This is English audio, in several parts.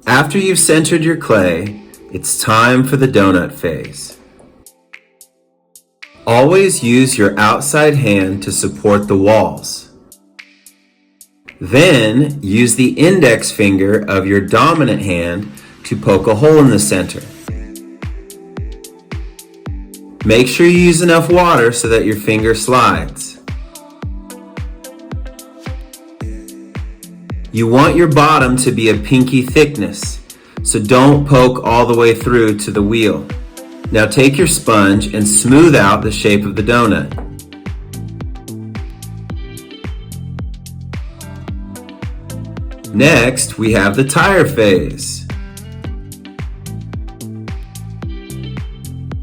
After you've centered your clay, it's time for the donut phase. Always use your outside hand to support the walls. Then use the index finger of your dominant hand to poke a hole in the center. Make sure you use enough water so that your finger slides. You want your bottom to be a pinky thickness, so don't poke all the way through to the wheel. Now take your sponge and smooth out the shape of the donut. Next, we have the tire phase.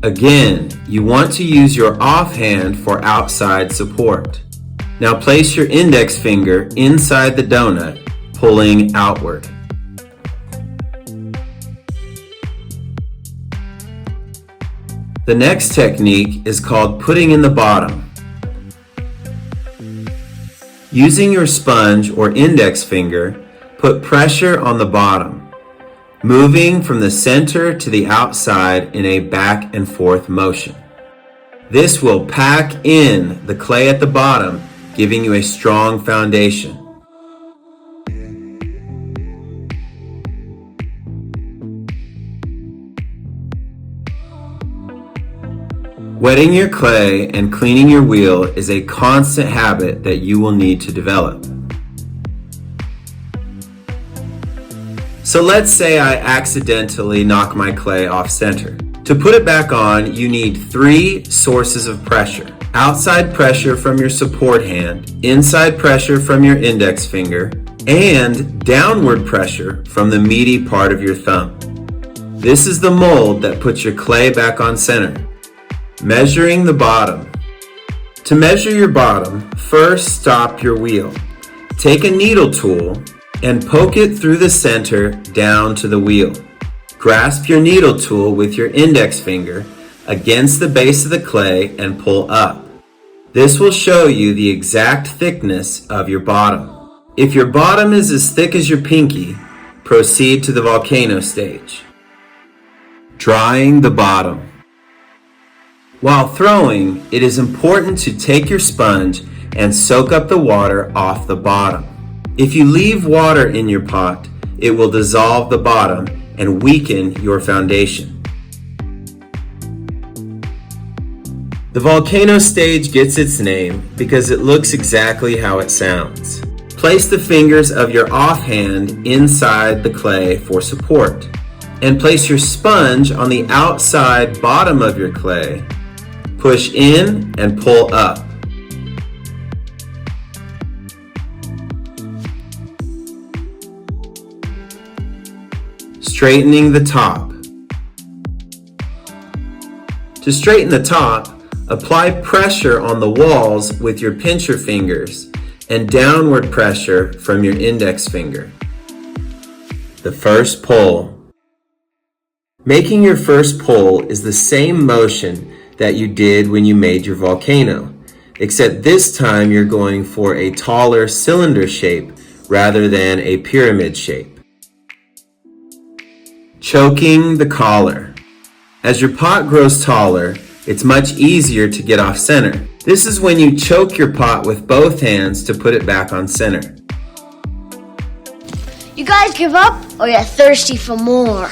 Again, you want to use your offhand for outside support. Now place your index finger inside the donut, pulling outward. The next technique is called putting in the bottom. Using your sponge or index finger, put pressure on the bottom, moving from the center to the outside in a back and forth motion. This will pack in the clay at the bottom, giving you a strong foundation. Wetting your clay and cleaning your wheel is a constant habit that you will need to develop. So let's say I accidentally knock my clay off center. To put it back on, you need 3 sources of pressure. Outside pressure from your support hand, inside pressure from your index finger, and downward pressure from the meaty part of your thumb. This is the mold that puts your clay back on center. Measuring the bottom. To measure your bottom, first stop your wheel. Take a needle tool and poke it through the center down to the wheel. Grasp your needle tool with your index finger against the base of the clay and pull up. This will show you the exact thickness of your bottom. If your bottom is as thick as your pinky, proceed to the volcano stage. Drying the bottom. While throwing, it is important to take your sponge and soak up the water off the bottom. If you leave water in your pot, it will dissolve the bottom and weaken your foundation. The volcano stage gets its name because it looks exactly how it sounds. Place the fingers of your offhand inside the clay for support, and place your sponge on the outside bottom of your clay. Push in and pull up. Straightening the top. To straighten the top, apply pressure on the walls with your pincher fingers and downward pressure from your index finger. The first pull. Making your first pull is the same motion that you did when you made your volcano, except this time you're going for a taller cylinder shape rather than a pyramid shape. Choking the collar. As your pot grows taller, it's much easier to get off center. This is when you choke your pot with both hands to put it back on center. You guys give up or you're thirsty for more?